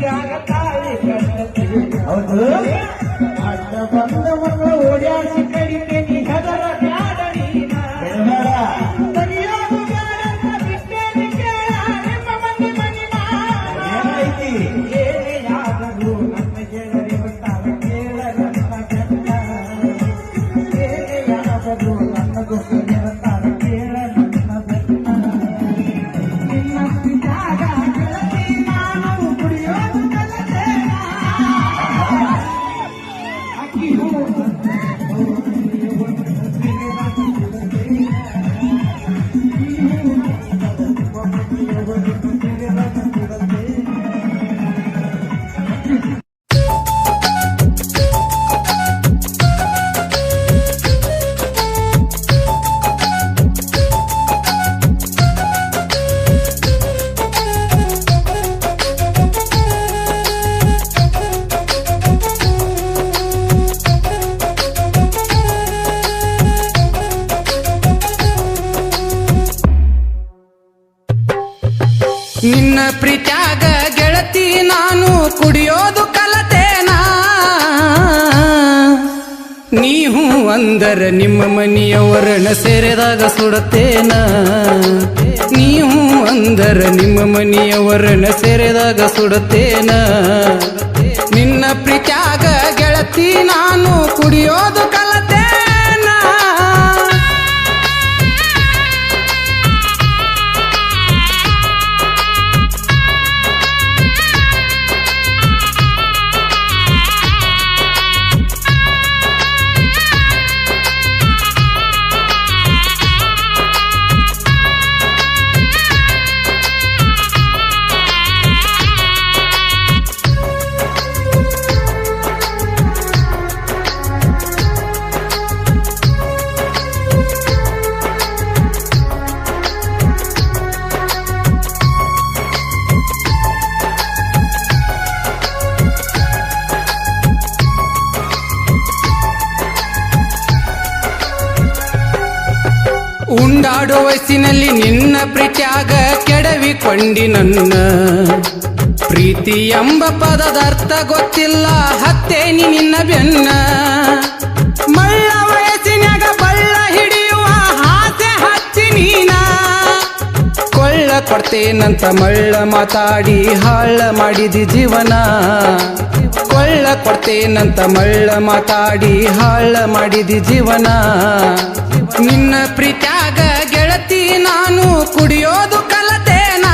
ಮೈಯಾಗ ತಾಳಿ ಕಟ್ಟತಿ ಹೌದು ಅಡ್ಡ ಬಂದ ಮಕ್ಕಳು ಓಡ್ಯಾಸಿ ಕಡಿತೇನಿ ಹೆದರ ಬ್ಯಾಡ ನೀನ ತೆಗಿಯೋದು ಬ್ಯಾಡಂತ ಬಿಟ್ಟೇನಿ ಕೇಳ ನಿಮ್ಮ ಮಂದಿ ಮನಿ ಏನೈತಿ ಏನೇ ಯಾದರೂ ನನ್ನ ಗೆಳರಿ ಬಿಟ್ಟಾಗ ಕೇಳ ನನ್ನ ಗಂಡ ಏನೇ ಯಾದರೂ ನನ್ನ ದೋಸ್ತ ನಿರಂತಾರ ಕೇಳ ನನ್ನ ಬೆಟ್ಟ ನಿನ್ನ ಪಿತಾಗ ಗೆಳತಿ ನಾನು ಕುಡಿಯೋದು ಕಲತೇನ ಅಕ್ಕಿ ನಿನ್ನ ಪ್ರೀತ್ಯಾಗ ಗೆಳತಿ ನಾನು ಕುಡಿಯೋದು ಕಲತೇನ ನೀವು ಅಂದರ ನಿಮ್ಮ ಮನೆಯವರನ್ನ ಸೇರಿದಾಗ ಸುಡತೇನ ನೀವು ಅಂದರ ನಿಮ್ಮ ಮನೆಯವರನ್ನ ಸೇರಿದಾಗ ಸುಡತೇನ ನಿನ್ನ ಪ್ರೀತ್ಯಾಗ ಗೆಳತಿ ನಾನು ಕುಡಿಯೋದು ಕಲತೇನ ಉಂಡಾಡೋ ವಯಸ್ಸಿನಲ್ಲಿ ನಿನ್ನ ಪ್ರೀತ್ಯಾಗ ಕೆಡವಿಕೊಂಡಿ ನನ್ನ ಪ್ರೀತಿ ಎಂಬ ಪದದ ಅರ್ಥ ಗೊತ್ತಿಲ್ಲ ಹತ್ತೇನಿ ನಿನ್ನ ಬೆನ್ನ ಮಳ್ಳ ವಯಸ್ಸಿನಾಗ ಬಳ್ಳ ಹಿಡಿಯುವ ಹಾಸೆ ಹಚ್ಚಿ ನೀನ ಕೊಳ್ಳ ಕೊಡ್ತೇನಂತ ಮಳ್ಳ ಮಾತಾಡಿ ಹಾಳ ಮಾಡಿದಿ ಜೀವನ ಕೊಳ್ಳ ಕೊಡ್ತೇನಂತ ಮಳ್ಳ ಮಾತಾಡಿ ಹಾಳ ಮಾಡಿದಿ ಜೀವನ ನಿನ್ನ ಪ್ರೀತ್ಯಾಗ ಗೆಳತಿ ನಾನು ಕುಡಿಯೋದು ಕಲತೇನ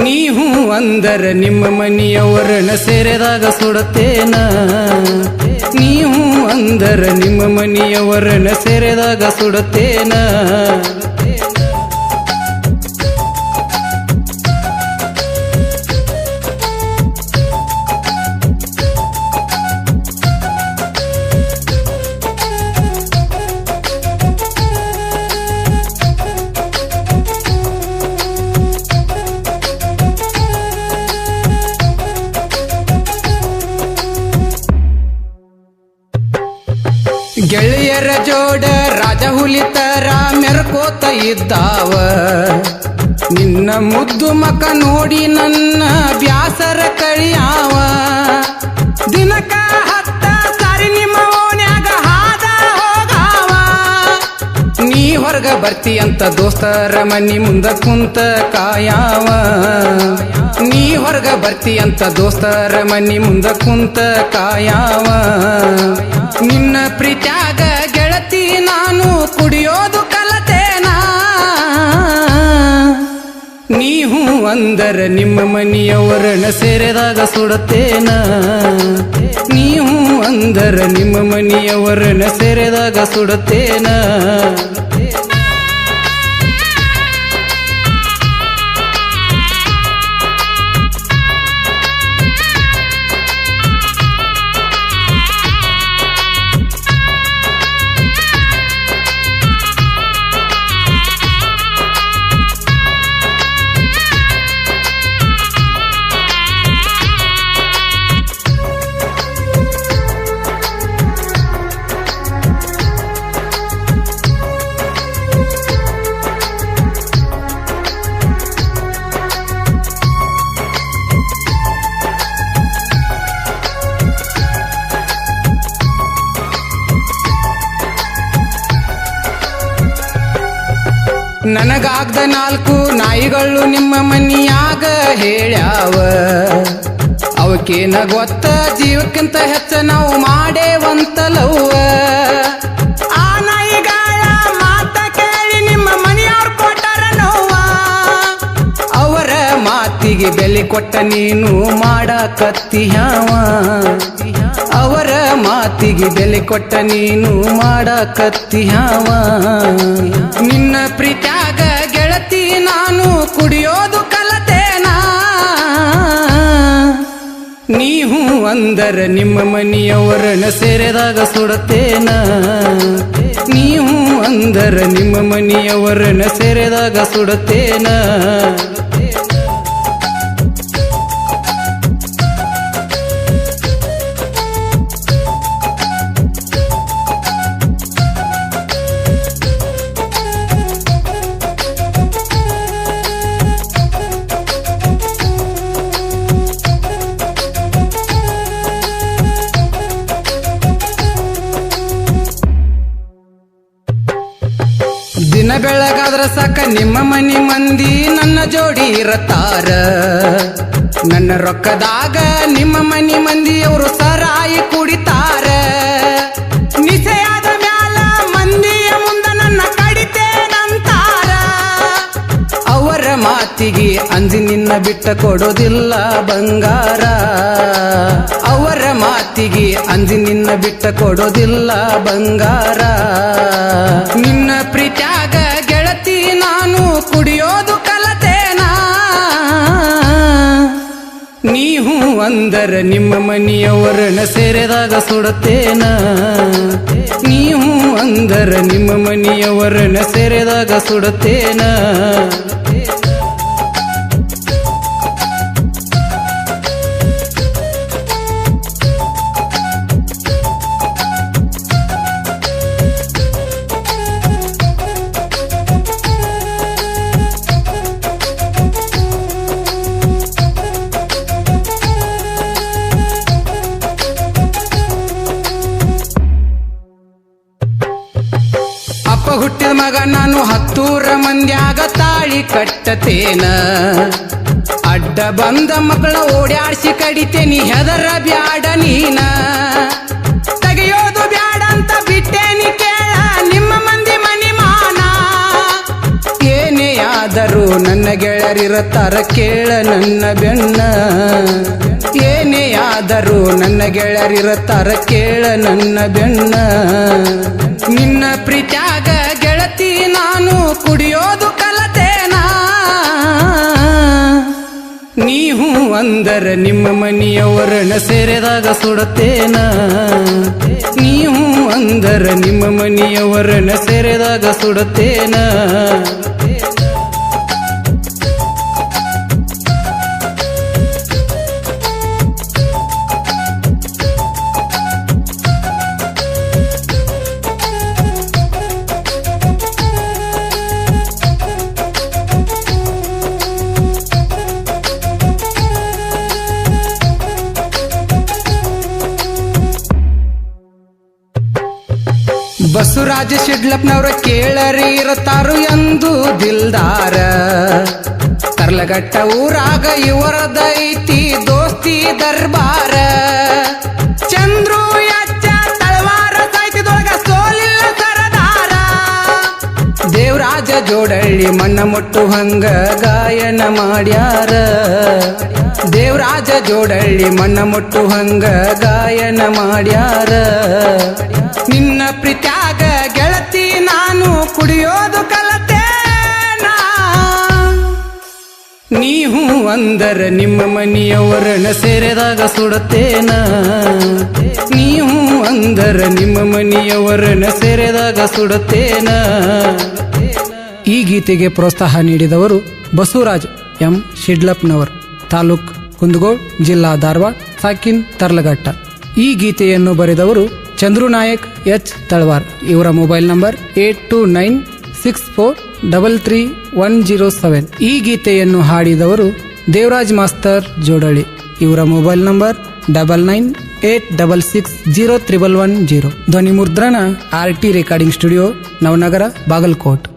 ನೀವು ಅಂದರ ನಿಮ್ಮ ಮನೆಯವರನ್ನ ಸೇರಿದಾಗ ಸುಡತೇನ ನೀವು ಅಂದರ ನಿಮ್ಮ ಮನೆಯವರನ್ನ ಸೇರಿದಾಗ ಸುಡತೇನ ಗೆಳೆಯರ ಜೋಡ ರಾಜ ಹುಲಿ ತರ ಮೆರ್ಕೋತ ಇದ್ದಾವ ನಿನ್ನ ಮುದ್ದು ಮಕ ನೋಡಿ ನನ್ನ ಬ್ಯಾಸರ ಕಳಿಯಾವ ದಿನಕ ಹತ್ತ ಸಾರಿ ನಿಮ್ಮ ಓನ್ಯಾಗ ಹಾದ ಹೋಗಾವ ನೀ ಹೊರಗ ಬರ್ತಿ ಅಂತ ದೋಸ್ತರ ಮನಿ ಮುಂದ ಕುಂತ ಕಾಯಾವ ನೀ ಹೊರಗ ಬರ್ತಿ ಅಂತ ದೋಸ್ತರ ಮನಿ ಮುಂದ ಕುಂತ ಕಾಯಾವ ನಿನ್ನ ಪ್ರೀತ್ಯಾಗ ಗೆಳತಿ ನಾನು ಕುಡಿಯೋದು ಕಲತೇನ ನೀವು ಅಂದರ ನಿಮ್ಮ ಮನೆಯವರನ್ನ ಸೇರಿದಾಗ ಸುಡತೇನ ನೀವು ಅಂದರ ನಿಮ್ಮ ಮನೆಯವರನ್ನ ಸೇರಿದಾಗ ಸುಡತೇನ ನನಗಾಗ್ದ 4 ನಾಯಿಗಳು ನಿಮ್ಮ ಮನಿಯಾಗ ಹೇಳ್ಯಾವ ಅವಕ್ಕೇನ ಗೊತ್ತ ಜೀವಕ್ಕಿಂತ ಹೆಚ್ಚ ನಾವು ಮಾಡೇವಂತಲವ್ವ ಆ ನಾಯಿಗಳ ಮಾತ ಕೇಳಿ ನಿಮ್ಮ ಮನಿಯವ್ರು ಕೊಟ್ಟಾರ ನೋವ ಅವರ ಮಾತಿಗೆ ಬೆಲೆ ಕೊಟ್ಟ ನೀನು ಮಾಡಾಕತ್ತಿಯಾವ ಅವರ ಮಾತಿಗೆ ಬೆಲೆ ಕೊಟ್ಟ ನೀನು ಮಾಡಾಕತ್ತಿಯಾವ ನಿನ್ನ ಪ್ರೀತ್ಯಾಗ ಗೆಳತಿ ನಾನು ಕುಡಿಯೋದು ಕಲತೇನಾ ನೀವು ಅಂದರ ನಿಮ್ಮ ಮನಿಯವರನ್ನ ಸೇರಿದಾಗ ಸುಡತೇನ ನೀವು ಅಂದರ ನಿಮ್ಮ ಮನಿಯವರನ್ನ ಸೇರಿದಾಗ ಸುಡತೇನ ದಿನ ಬೆಳಗಾದ್ರ ಸಾಕ ನಿಮ್ಮ ಮನಿ ಮಂದಿ ನನ್ನ ಜೋಡಿ ಇರತಾರ ನನ್ನ ರೊಕ್ಕದಾಗ ನಿಮ್ಮ ಮನಿ ಮಂದಿಯವರು ಸರಾಯಿ ಕುಡಿತಾರ ನಿಸೆಯಾದ ಮ್ಯಾಲ ಮಂದಿಯ ಮುಂದ ನನ್ನ ಕಡಿತೇನಂತಾರ ಅವರ ಮಾತಿಗೆ ಅಂಜಿ ನಿನ್ನ ಬಿಟ್ಟ ಕೊಡೋದಿಲ್ಲ ಬಂಗಾರ ಅವರ ಮಾತಿಗೆ ಅಂಜಿ ನಿನ್ನ ಬಿಟ್ಟ ಕೊಡೋದಿಲ್ಲ ಬಂಗಾರ ನಿನ್ನ ಪ್ರೀತ್ಯಾಗ ಗೆಳತಿ ನಾನು ಕುಡಿಯೋದು ಕಲತೇನಾ ನೀವು ಅಂದರ ನಿಮ್ಮ ಮನಿಯವರನ್ನ ಸೇರಿದಾಗ ಸುಡತೇನ ನೀವು ಅಂದರ ನಿಮ್ಮ ಮನಿಯವರನ್ನ ಸೇರಿದಾಗ ಸುಡತೇನ ಅಪ್ಪ ಹುಟ್ಟಿದ ಮಗ ನಾನು 10 ಮಂದ್ಯಾಗ ತಾಳಿ ಕಟ್ಟತೇನ ಅಡ್ಡ ಬಂದ ಮಕ್ಕಳ ಓಡ್ಯಾಡ್ಸಿ ಕಡಿತೇನಿ ಹೆದರ ಬ್ಯಾಡ ನೀನ ತೆಗೆಯೋದು ಬ್ಯಾಡ ಅಂತ ಬಿಟ್ಟೇನಿ ಕೇಳ ನಿಮ್ಮ ಮಂದಿ ಮನಿ ಮಾನ ಏನೇ ಆದರೂ ನನ್ನ ಗೆಳರಿರತಾರ ಕೇಳ ನನ್ನ ಬೆನ್ನ ಏನೇ ಆದರೂ ನನ್ನ ಗೆಳರಿರತಾರ ಕೇಳ ನನ್ನ ಬೆನ್ನ ನಿನ್ನ ಪ್ರೀತ್ಯಾಗ ಗೆಳತಿ ನಾನು ಕುಡಿಯೋದು ಕಲತೇನಾ ನೀವು ಅಂದರ ನಿಮ್ಮ ಮನಿಯವರನ್ನ ಸೇರಿದಾಗ ಸುಡತೇನ ನೀವು ಅಂದರ ನಿಮ್ಮ ಮನಿಯವರನ್ನ ಸೇರಿದಾಗ ಸುಡತೇನ ಬಸವರಾಜ ಶಿಡ್ಲಪ್ಪನವ್ರ ಕೇಳರಿ ಇರತಾರು ಎಂದು ದಿಲ್ದಾರ ತರ್ಲಗಟ್ಟ ಊರಾಗ ಇವರದೈತಿ ದೋಸ್ತಿ ದರ್ಬಾರ ಚಂದ್ರು ಯಚ್ಚ ತಳವಾರ ಸಾಹಿತ್ಯದೊಳಗ ಸೋಲಿಲ್ಲ ಸರದಾರ ದೇವರಾಜ ಜೋಡಳ್ಳಿ ಮಣ್ಣ ಮುಟ್ಟು ಹಂಗ ಗಾಯನ ಮಾಡ್ಯಾರ ದೇವರಾಜ ಜೋಡಳ್ಳಿ ಮಣ್ಣ ಮುಟ್ಟು ಹಂಗ ಗಾಯನ ಮಾಡ್ಯಾರ ನಿನ್ನ ಪ್ರೀತ್ಯಾಗ ಗೆಳತಿ ನಾನು ಕುಡಿಯೋದು ಕಲತೇನ ನೀವು ಅಂದರ ನಿಮ್ಮ ಮನಿಯವರನ್ನ ಸೇರಿದಾಗ ಸುಡತೇನ ನೀವು ಅಂದರ ನಿಮ್ಮ ಮನಿಯವರನ್ನ ಸೇರಿದಾಗ ಸುಡತೇನ ಈ ಗೀತೆಗೆ ಪ್ರೋತ್ಸಾಹ ನೀಡಿದವರು ಬಸವರಾಜ್ ಎಂ ಶಿಡ್ಲಪ್ಪನವರು ತಾಲೂಕ್ ಕುಂದಗೋಳ ಜಿಲ್ಲಾ ಧಾರವಾಡ ಸಾಕಿನ್ ತರ್ಲಘಟ್ಟ ಈ ಗೀತೆಯನ್ನು ಬರೆದವರು ಚಂದ್ರು ನಾಯಕ್ ಎಚ್ ತಳವಾರ್ ಇವರ ಮೊಬೈಲ್ ನಂಬರ್ 8296433107 ಈ ಗೀತೆಯನ್ನು ಹಾಡಿದವರು ದೇವರಾಜ್ ಮಾಸ್ತರ್ ಜೋಡಳಿ ಇವರ ಮೊಬೈಲ್ ನಂಬರ್ 9986603110 ಧ್ವನಿ ಮುದ್ರಣ RT recording studio Navanagar Bagalkot.